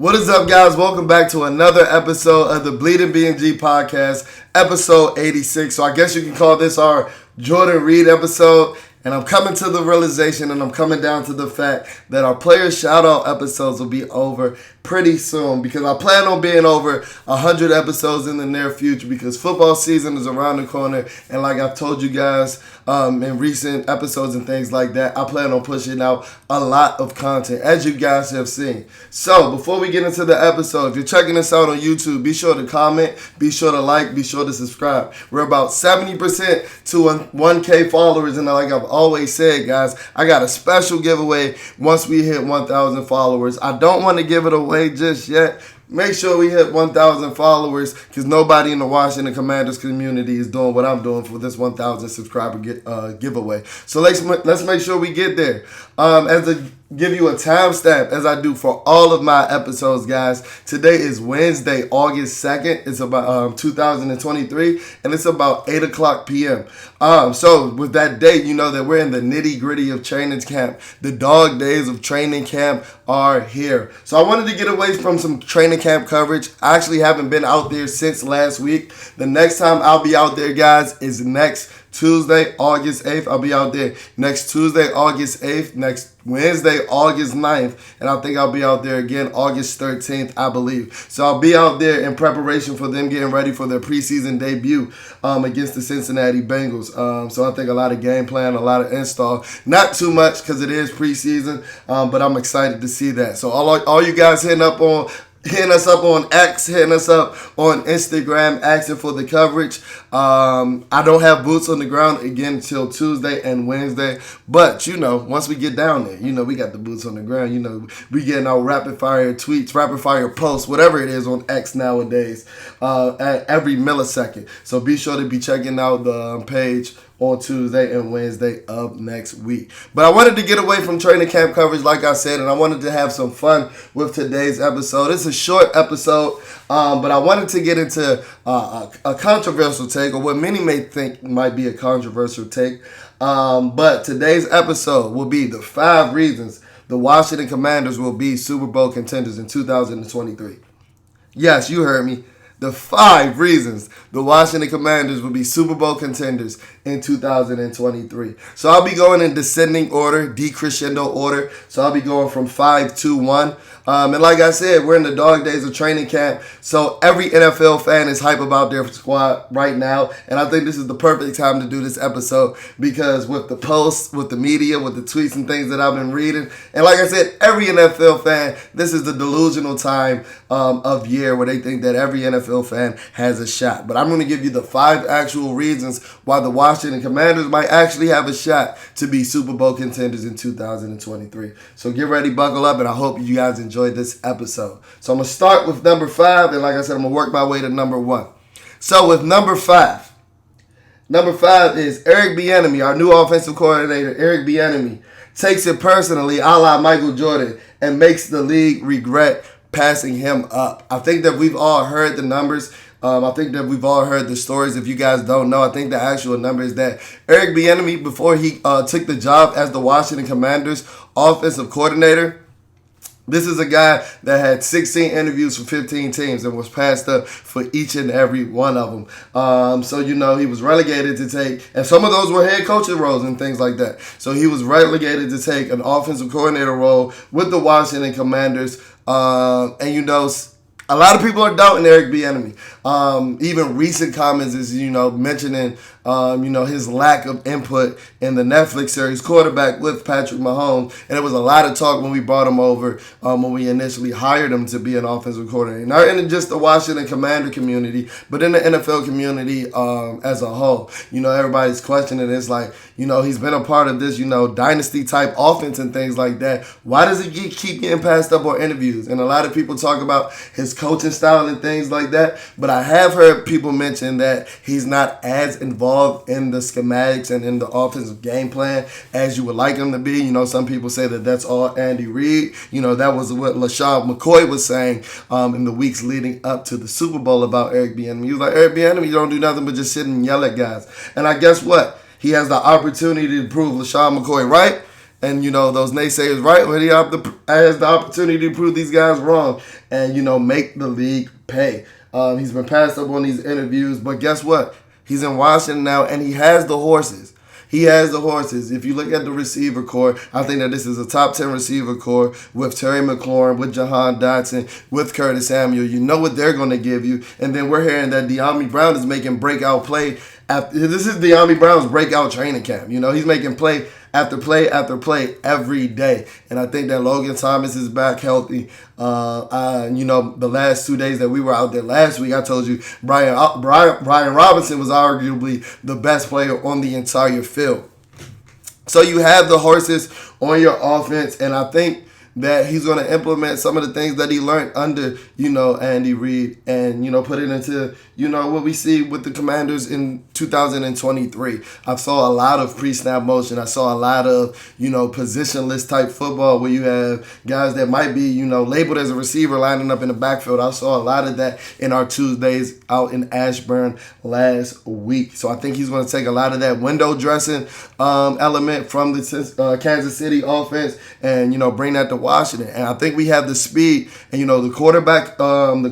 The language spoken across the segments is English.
What is up, guys? Welcome back to another episode of the BnG podcast, episode 86. So I guess you can call this our Jordan Reed episode. And I'm coming to the realization and I'm coming down to the fact that our player shout-out episodes will be over pretty soon because I plan on being over 100 episodes in the near future because football season is around the corner. And like I've told you guys in recent episodes and things like that, I plan on pushing out a lot of content, as you guys have seen. So before we get into the episode, if you're checking us out on YouTube, be sure to comment, be sure to like, be sure to subscribe. We're about 70% to 1K followers, and like I've always said, guys, I got a special giveaway once we hit 1,000 followers. I don't want to give it away just yet. Make sure we hit 1,000 followers because nobody in the Washington Commanders community is doing what I'm doing for this 1,000 subscriber giveaway. So let's make sure we get there. As a give you a timestamp as I do for all of my episodes, guys. Today is Wednesday, August 2nd. It's about 2023, and it's about 8 o'clock p.m. So with that date, you know that we're in the nitty-gritty of training camp. The dog days of training camp are here. So I wanted to get away from some training camp coverage. I actually haven't been out there since last week. The next time I'll be out there, guys, is next Tuesday, August 8th. I'll be out there next Tuesday, August 8th, next Wednesday, August 9th, and I think I'll be out there again August 13th, I believe. So I'll be out there in preparation for them getting ready for their preseason debut against the Cincinnati Bengals. So I think a lot of game plan, a lot of install. Not too much because it is preseason, but I'm excited to see that. So all you guys hitting us up on X, hitting us up on Instagram, asking for the coverage. I don't have boots on the ground again until Tuesday and Wednesday. But, once we get down there, we got the boots on the ground. We getting our rapid fire tweets, rapid fire posts, whatever it is on X nowadays, at every millisecond. So be sure to be checking out the page on Tuesday and Wednesday of next week. But I wanted to get away from training camp coverage, like I said, and I wanted to have some fun with today's episode. It's a short episode, but I wanted to get into a controversial take, or what many may think might be a controversial take. But today's episode will be the 5 reasons the Washington Commanders will be Super Bowl contenders in 2023. Yes, you heard me. The 5 reasons the Washington Commanders will be Super Bowl contenders in 2023. So I'll be going in descending order, decrescendo order. So I'll be going from 5 to 1. And like I said, we're in the dog days of training camp. So every NFL fan is hype about their squad right now. And I think this is the perfect time to do this episode because with the posts, with the media, with the tweets and things that I've been reading. And like I said, every NFL fan, this is the delusional time of year where they think that every NFL fan has a shot. But I'm going to give you the 5 actual reasons why the Washington Commanders might actually have a shot to be Super Bowl contenders in 2023. So get ready, buckle up, and I hope you guys enjoyed this episode. So I'm going to start with number 5, and like I said, I'm going to work my way to number 1. So with number 5 is Eric Bieniemy, our new offensive coordinator. Eric Bieniemy takes it personally, a la Michael Jordan, and makes the league regret passing him up. I think that we've all heard the numbers. I think that we've all heard the stories. If you guys don't know, I think the actual number is that Eric Bieniemy, before he took the job as the Washington Commanders offensive coordinator, this is a guy that had 16 interviews for 15 teams and was passed up for each and every one of them. So, he was relegated to take, and some of those were head coaching roles and things like that. So he was relegated to take an offensive coordinator role with the Washington Commanders. A lot of people are doubting Eric Bieniemy. Even recent comments is, mentioning, his lack of input in the Netflix series Quarterback with Patrick Mahomes. And it was a lot of talk when we brought him over, when we initially hired him to be an offensive coordinator. Not in just the Washington Commander community, but in the NFL community as a whole. Everybody's questioning it. It's like, he's been a part of this, dynasty-type offense and things like that. Why does he keep getting passed up on interviews? And a lot of people talk about his coaching style and things like that. But I have heard people mention that he's not as involved in the schematics and in the offensive game plan as you would like him to be. Some people say that that's all Andy Reid. That was what LaShawn McCoy was saying in the weeks leading up to the Super Bowl about Eric Bieniemy. He was like, Eric Bieniemy, you don't do nothing but just sit and yell at guys. And I guess what? He has the opportunity to prove LaShawn McCoy right. and those naysayers right when he has the opportunity to prove these guys wrong and make the league pay. He's been passed up on these interviews, but guess what? He's in Washington now, and he has the horses. He has the horses. If you look at the receiver core, I think that this is a top 10 receiver core with Terry McLaurin, with Jahan Dotson, with Curtis Samuel. You know what they're going to give you. And then we're hearing that De'Ami Brown is making breakout play. This is De'Ami Brown's breakout training camp. He's making play after play after play every day. And I think that Logan Thomas is back healthy. The last 2 days that we were out there last week, I told you Brian Robinson was arguably the best player on the entire field. So you have the horses on your offense, and I think that he's going to implement some of the things that he learned under, Andy Reid and, put it into, what we see with the Commanders in 2023. I saw a lot of pre-snap motion. I saw a lot of, positionless type football where you have guys that might be, labeled as a receiver lining up in the backfield. I saw a lot of that in our Tuesdays out in Ashburn last week. So I think he's going to take a lot of that window dressing element from the Kansas City offense and, bring that to Washington. And I think we have the speed. And, the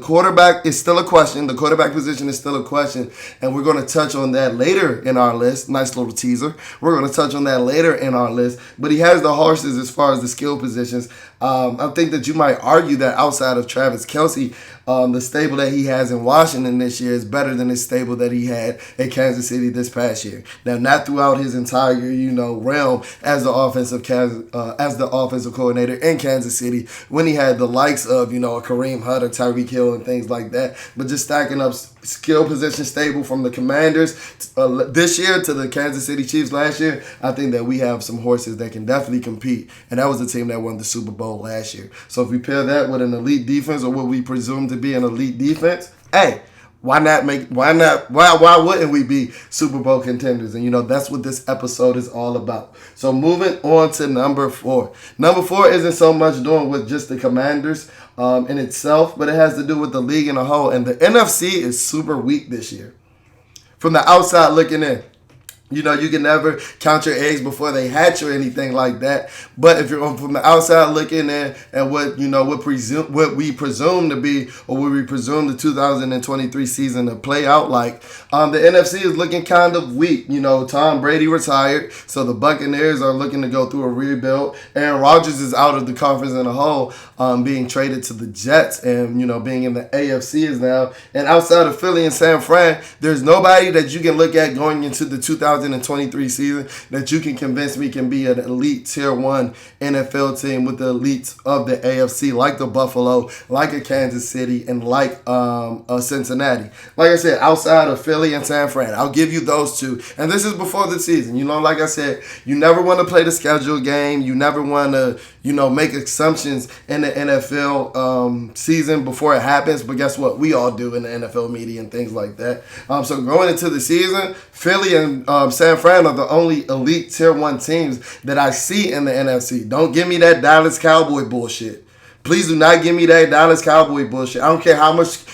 quarterback is still a question. The quarterback position is still a question. And we're going to touch on that later in our list. Nice little teaser. We're going to touch on that later in our list. But he has the horses as far as the skill positions. I think that you might argue that outside of Travis Kelce, the stable that he has in Washington this year is better than the stable that he had at Kansas City this past year. Now, not throughout his entire, realm as the offensive coordinator in Kansas City when he had the likes of, a Kareem Hunt or Tyreek Hill and things like that. But just stacking up skill position stable from the Commanders this year to the Kansas City Chiefs last year, I think that we have some horses that can definitely compete. And that was the team that won the Super Bowl last year. So if we pair that with an elite defense or what we presume to be an elite defense, hey, why wouldn't we be Super Bowl contenders? And, that's what this episode is all about. So moving on to number 4. Number 4 isn't so much doing with just the Commanders in itself, but it has to do with the league in a whole. And the NFC is super weak this year. From the outside looking in. You can never count your eggs before they hatch or anything like that. But if you're from the outside looking in at what we presume to be or what we presume the 2023 season to play out like, the NFC is looking kind of weak. Tom Brady retired, so the Buccaneers are looking to go through a rebuild. Aaron Rodgers is out of the conference in a whole, being traded to the Jets and, being in the AFC is now. And outside of Philly and San Fran, there's nobody that you can look at going into the 2023 season that you can convince me can be an elite tier 1 NFL team with the elites of the AFC, like the Buffalo, like a Kansas City, and like a Cincinnati. Like I said, outside of Philly and San Fran, I'll give you those two. And this is before the season. Like I said, you never want to play the schedule game. You never want to, make assumptions in the NFL season before it happens. But guess what? We all do in the NFL media and things like that. So going into the season, Philly and San Fran are the only elite tier 1 teams that I see in the NFC. Don't give me that Dallas Cowboy bullshit. Please do not give me that Dallas Cowboy bullshit. I don't care how much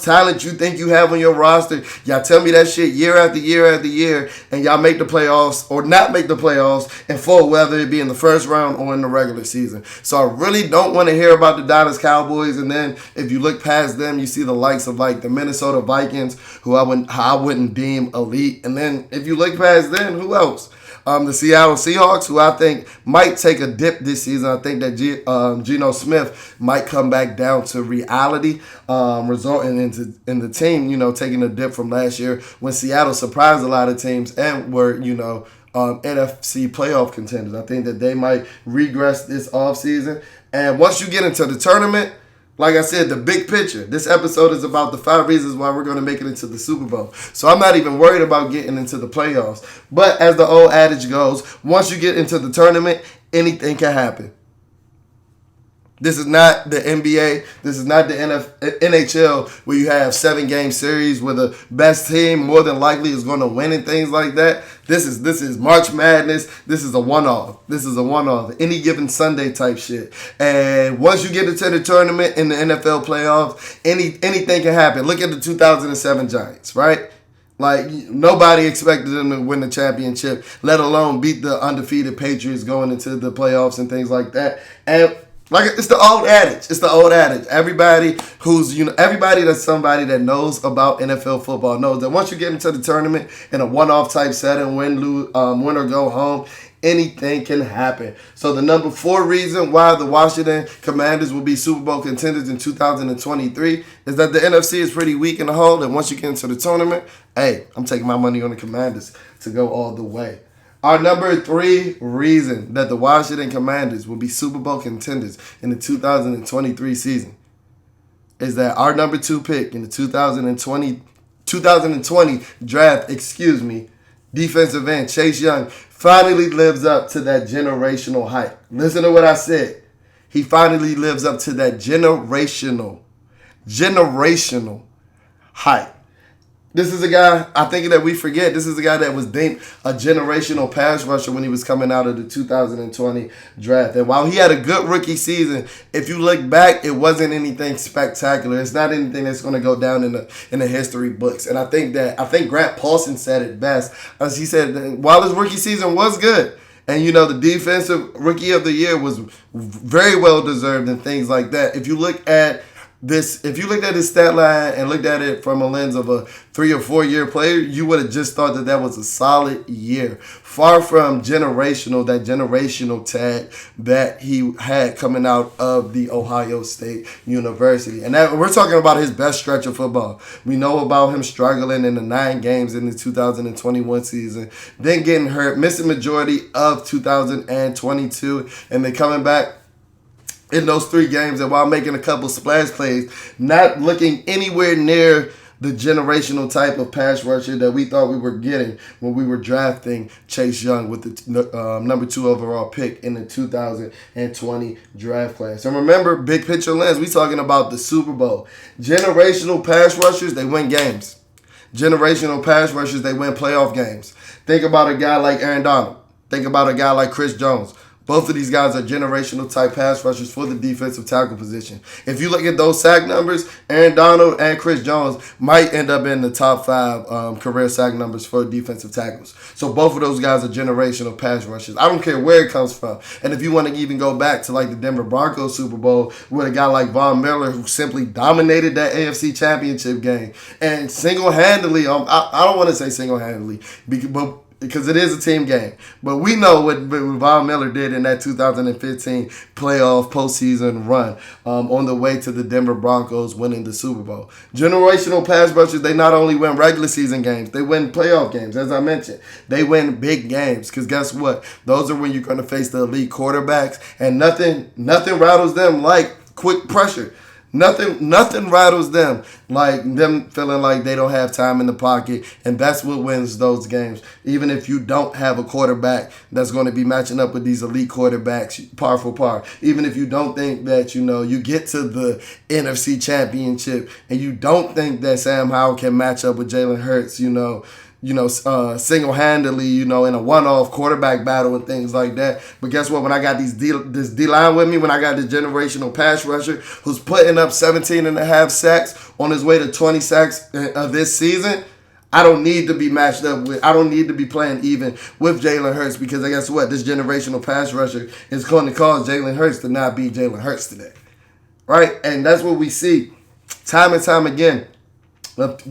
talent you think you have on your roster. Y'all tell me that shit year after year after year, and y'all make the playoffs or not make the playoffs in full, whether it be in the first round or in the regular season. So I really don't want to hear about the Dallas Cowboys. And then if you look past them, you see the likes of like the Minnesota Vikings, who I wouldn't deem elite. And then if you look past them, who else? The Seattle Seahawks, who I think might take a dip this season. I think that Geno Smith might come back down to reality, resulting in the team, taking a dip from last year when Seattle surprised a lot of teams and were, NFC playoff contenders. I think that they might regress this offseason. And once you get into the tournament, like I said, the big picture. This episode is about the 5 reasons why we're going to make it into the Super Bowl. So I'm not even worried about getting into the playoffs. But as the old adage goes, once you get into the tournament, anything can happen. This is not the NBA. This is not the NHL where you have 7-game series where the best team more than likely is going to win and things like that. This is March Madness. This is a one-off. Any given Sunday type shit. And once you get into the tournament in the NFL playoffs, anything can happen. Look at the 2007 Giants, right? Like, nobody expected them to win the championship, let alone beat the undefeated Patriots going into the playoffs and things like that. And like, it's the old adage. It's the old adage. Everybody everybody that's somebody that knows about NFL football knows that once you get into the tournament in a one-off type setting, win or go home, anything can happen. So the number 4 reason why the Washington Commanders will be Super Bowl contenders in 2023 is that the NFC is pretty weak in the whole. And once you get into the tournament, hey, I'm taking my money on the Commanders to go all the way. Our number 3 reason that the Washington Commanders will be Super Bowl contenders in the 2023 season is that our number 2 pick in the 2020 draft, defensive end Chase Young finally lives up to that generational hype. Listen to what I said. He finally lives up to that generational hype. This is a guy, I think that we forget, this is a guy that was deemed a generational pass rusher when he was coming out of the 2020 draft. And while he had a good rookie season, if you look back, it wasn't anything spectacular. It's not anything that's going to go down in the history books. And I think Grant Paulson said it best. As he said, while his rookie season was good, and the defensive rookie of the year was very well deserved and things like that. If you looked at his stat line and looked at it from a lens of a 3 or 4 year player, you would have just thought that was a solid year. Far from generational, that generational tag that he had coming out of the Ohio State University. And that, we're talking about his best stretch of football. We know about him struggling in the 9 games in the 2021 season, then getting hurt, missing majority of 2022, and then coming back in those 3 games, and while making a couple splash plays, not looking anywhere near the generational type of pass rusher that we thought we were getting when we were drafting Chase Young with the number 2 overall pick in the 2020 draft class. And remember, big picture lens, we talking about the Super Bowl. Generational pass rushers, they win games. Generational pass rushers, they win playoff games. Think about a guy like Aaron Donald. Think about a guy like Chris Jones. Both of these guys are generational type pass rushers for the defensive tackle position. If you look at those sack numbers, Aaron Donald and Chris Jones might end up in the top 5 career sack numbers for defensive tackles. So both of those guys are generational pass rushers. I don't care where it comes from. And if you want to even go back to like the Denver Broncos Super Bowl with a guy like Von Miller who simply dominated that AFC Championship game and single-handedly, I don't want to say single-handedly, because it is a team game. But we know what Von Miller did in that 2015 playoff postseason run on the way to the Denver Broncos winning the Super Bowl. Generational pass rushers, they not only win regular season games, they win playoff games, as I mentioned. They win big games because guess what? Those are when you're going to face the elite quarterbacks, and nothing rattles them like quick pressure. Nothing rattles them like them feeling like they don't have time in the pocket, and that's what wins those games. Even if you don't have a quarterback that's going to be matching up with these elite quarterbacks par for par. Even if you don't think that, you get to the NFC Championship and you don't think that Sam Howell can match up with Jalen Hurts, single-handedly, in a one-off quarterback battle and things like that. But guess what? When I got this D-line with me, when I got this generational pass rusher who's putting up 17 and a half sacks on his way to 20 sacks this season, I don't need to be matched up with, I don't need to be playing even with Jalen Hurts, because guess what? This generational pass rusher is going to cause Jalen Hurts to not be Jalen Hurts today. Right? And that's what we see time and time again.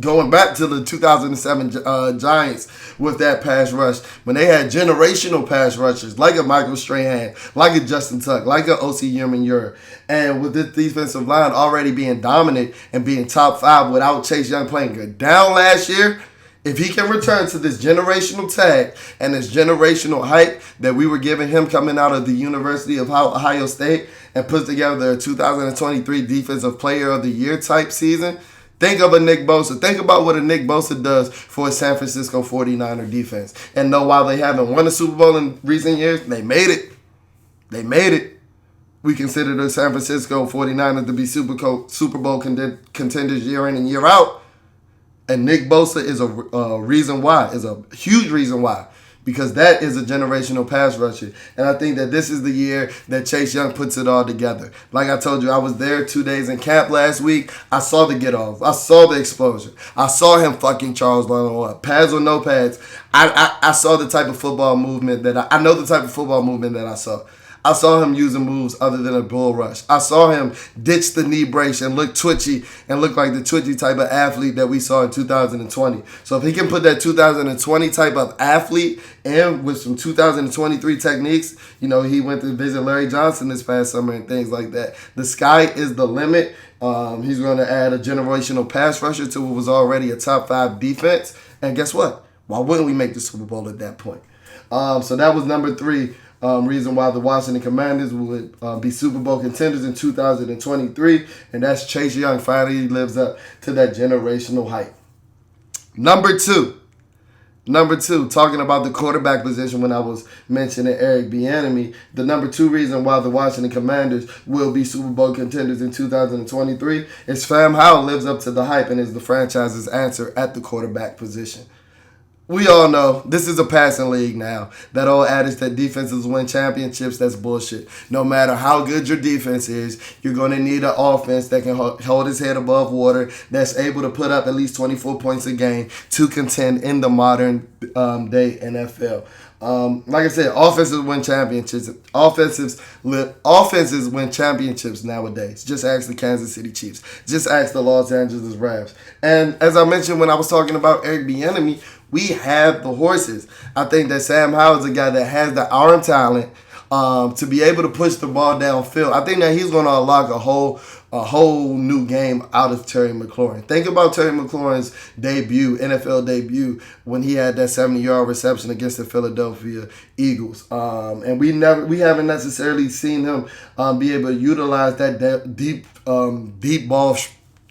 Going back to the 2007 Giants with that pass rush, when they had generational pass rushers like a Michael Strahan, like a Justin Tuck, like a O.C. Yerman-Ure, and with this defensive line already being dominant and being top 5 without Chase Young playing good down last year, if he can return to this generational tag and this generational hype that we were giving him coming out of the University of Ohio State and put together a 2023 Defensive Player of the Year type season, think of a Nick Bosa. Think about what a Nick Bosa does for a San Francisco 49er defense. And know while they haven't won a Super Bowl in recent years, they made it. They made it. We consider the San Francisco 49ers to be Super Bowl contenders year in and year out. And Nick Bosa is a reason why, is a huge reason why. because that is a generational pass rusher. And I think that this is the year that Chase Young puts it all together. Like I told you, I was there 2 days in camp last week. I saw the get off. I saw the explosion. I saw him fucking Charles Leno up. Pads or no pads. I saw the type of football movement that I know the type of football movement that I saw. I saw him using moves other than a bull rush. I saw him ditch the knee brace and look twitchy and look like the twitchy type of athlete that we saw in 2020. So if he can put that 2020 type of athlete in with some 2023 techniques, he went to visit Larry Johnson this past summer and things like that. The sky is the limit. He's going to add a generational pass rusher to what was already a top 5 defense. And guess what? Why wouldn't we make the Super Bowl at that point? So that was number 3. Reason why the Washington Commanders would be Super Bowl contenders in 2023, and that's Chase Young finally lives up to that generational height. Number two, talking about the quarterback position when I was mentioning Eric Bieniemy, the number 2 reason why the Washington Commanders will be Super Bowl contenders in 2023 is Sam Howell lives up to the hype and is the franchise's answer at the quarterback position. We all know this is a passing league now. That old adage that defenses win championships, that's bullshit. No matter how good your defense is, you're going to need an offense that can hold his head above water, that's able to put up at least 24 points a game to contend in the modern day NFL. Like I said, offenses win championships. Offenses win championships nowadays. Just ask the Kansas City Chiefs. Just ask the Los Angeles Rams. And as I mentioned when I was talking about Eric Bieniemy, we have the horses. I think that Sam Howell is a guy that has the arm talent to be able to push the ball downfield. I think that he's going to unlock a whole new game out of Terry McLaurin. Think about Terry McLaurin's NFL debut, when he had that 70-yard reception against the Philadelphia Eagles. And we haven't necessarily seen him be able to utilize that deep ball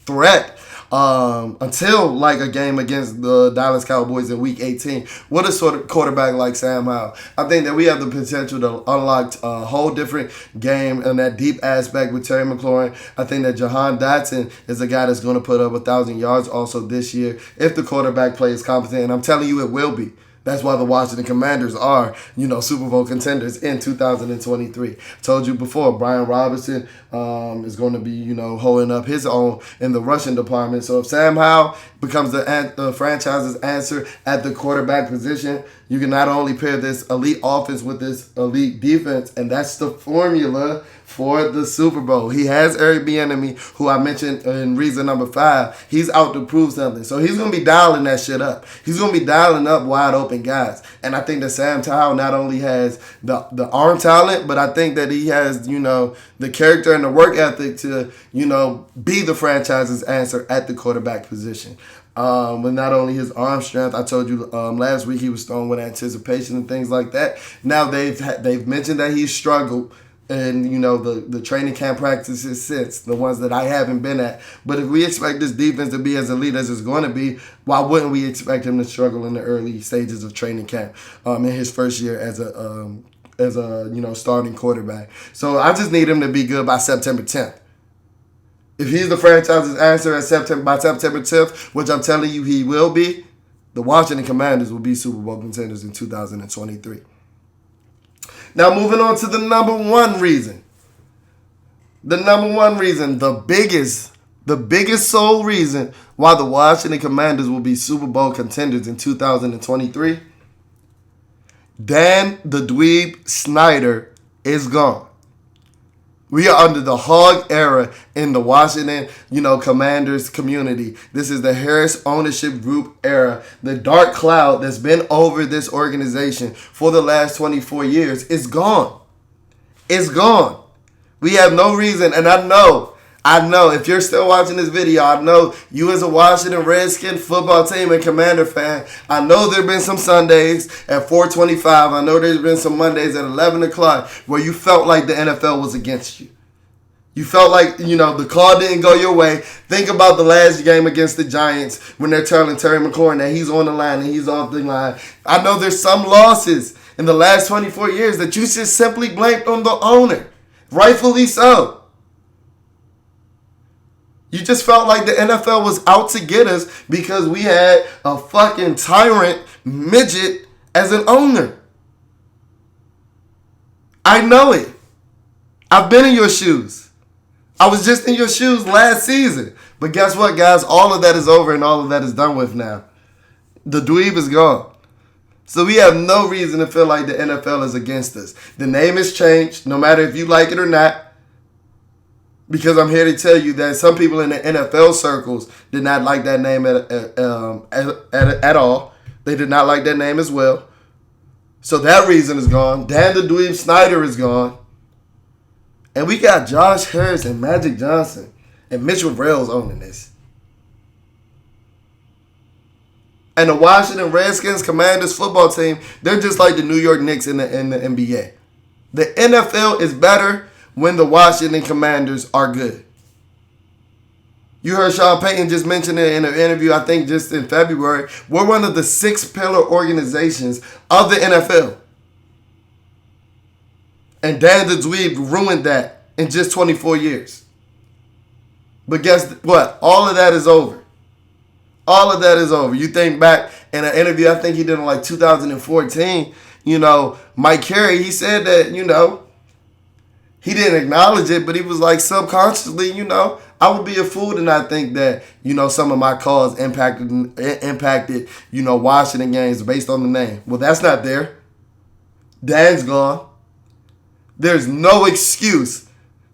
threat until like a game against the Dallas Cowboys in Week 18. What a sort of quarterback like Sam Howell. I think that we have the potential to unlock a whole different game in that deep aspect with Terry McLaurin. I think that Jahan Dotson is a guy that's going to put up 1,000 yards also this year if the quarterback play is competent, and I'm telling you it will be. That's why the Washington Commanders are, Super Bowl contenders in 2023. Told you before, Brian Robinson is going to be, holding up his own in the rushing department. So if Sam Howell becomes the franchise's answer at the quarterback position, you can not only pair this elite offense with this elite defense, and that's the formula for the Super Bowl. He has Eric Bieniemy, who I mentioned in reason number 5. He's out to prove something. So he's going to be dialing that shit up. He's going to be dialing up wide open guys. And I think that Sam Howell not only has the arm talent, but I think that he has, the character and the work ethic to, be the franchise's answer at the quarterback position. With not only his arm strength, I told you last week he was throwing with anticipation and things like that. Now they've mentioned that he's struggled in the training camp practices since, the ones that I haven't been at. But if we expect this defense to be as elite as it's going to be, why wouldn't we expect him to struggle in the early stages of training camp in his first year as a starting quarterback? So I just need him to be good by September 10th. If he's the franchise's answer by September 10th, which I'm telling you he will be, the Washington Commanders will be Super Bowl contenders in 2023. Now moving on to the number 1 reason. The number 1 reason, the biggest sole reason why the Washington Commanders will be Super Bowl contenders in 2023. Dan the Dweeb Snyder is gone. We are under the hog era in the Washington, Commanders community. This is the Harris ownership group era. The dark cloud that's been over this organization for the last 24 years is gone. It's gone. We have no reason, and I know, if you're still watching this video, I know you as a Washington Redskins football team and Commander fan, I know there have been some Sundays at 4:25. I know there's been some Mondays at 11 o'clock where you felt like the NFL was against you. You felt like, the call didn't go your way. Think about the last game against the Giants when they're telling Terry McLaurin that he's on the line and he's off the line. I know there's some losses in the last 24 years that you just simply blamed on the owner. Rightfully so. You just felt like the NFL was out to get us because we had a fucking tyrant midget as an owner. I know it. I've been in your shoes. I was just in your shoes last season. But guess what, guys? All of that is over and all of that is done with now. The dweeb is gone. So we have no reason to feel like the NFL is against us. The name has changed, no matter if you like it or not. Because I'm here to tell you that some people in the NFL circles did not like that name at all. They did not like that name as well. So that reason is gone. Dan the Dweeb Snyder is gone. And we got Josh Harris and Magic Johnson and Mitchell Rails owning this. And the Washington Redskins Commanders football team, they're just like the New York Knicks in the NBA. The NFL is better when the Washington Commanders are good. You heard Sean Payton just mention it in an interview, I think just in February. We're one of the 6 pillar organizations of the NFL. And Dan the Dweeb ruined that in just 24 years. But guess what? All of that is over. All of that is over. You think back in an interview, I think he did in like 2014, Mike Carey, he said that, he didn't acknowledge it, but he was like subconsciously, I would be a fool to not think that, some of my calls impacted, Washington games based on the name. Well, that's not there. Dan's gone. There's no excuse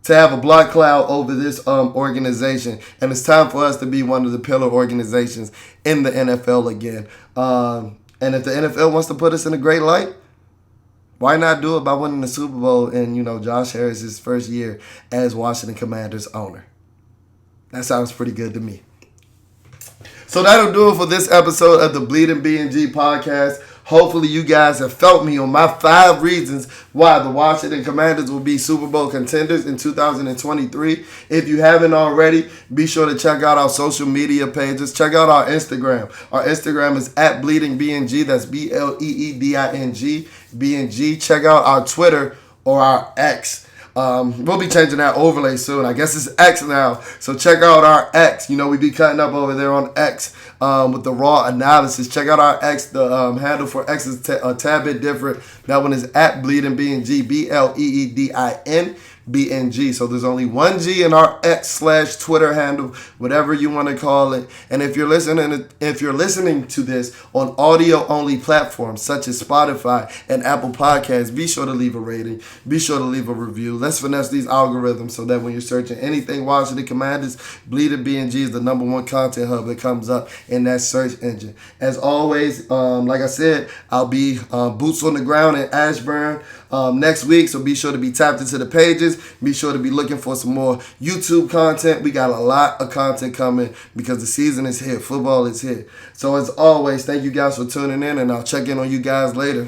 to have a black cloud over this organization. And it's time for us to be one of the pillar organizations in the NFL again. And if the NFL wants to put us in a great light, why not do it by winning the Super Bowl in, Josh Harris's first year as Washington Commanders owner? That sounds pretty good to me. So that'll do it for this episode of the Bleeding BnG podcast. Hopefully you guys have felt me on my 5 reasons why the Washington Commanders will be Super Bowl contenders in 2023. If you haven't already, be sure to check out our social media pages. Check out our Instagram. Our Instagram is at BleedingBNG. That's BLEEDING, BNG. Check out our Twitter or our X. We'll be changing that overlay soon. I guess it's X now. So check out our X. We be cutting up over there on X with the raw analysis. Check out our X. The handle for X is a tad bit different. That one is at Bleeding BNG, BLEEDIN. BNG. So there's only one G in our X/Twitter handle, whatever you want to call it. And if you're listening to this on audio only platforms such as Spotify and Apple Podcasts, be sure to leave a rating. Be sure to leave a review. Let's finesse these algorithms so that when you're searching anything Washington Commanders, Bleeding BNG is the #1 content hub that comes up in that search engine. As always, like I said, I'll be boots on the ground in Ashburn next week, so be sure to be tapped into the pages. Be sure to be looking for some more YouTube content. We got a lot of content coming because the season is here. Football is here. So as always, thank you guys for tuning in, and I'll check in on you guys later.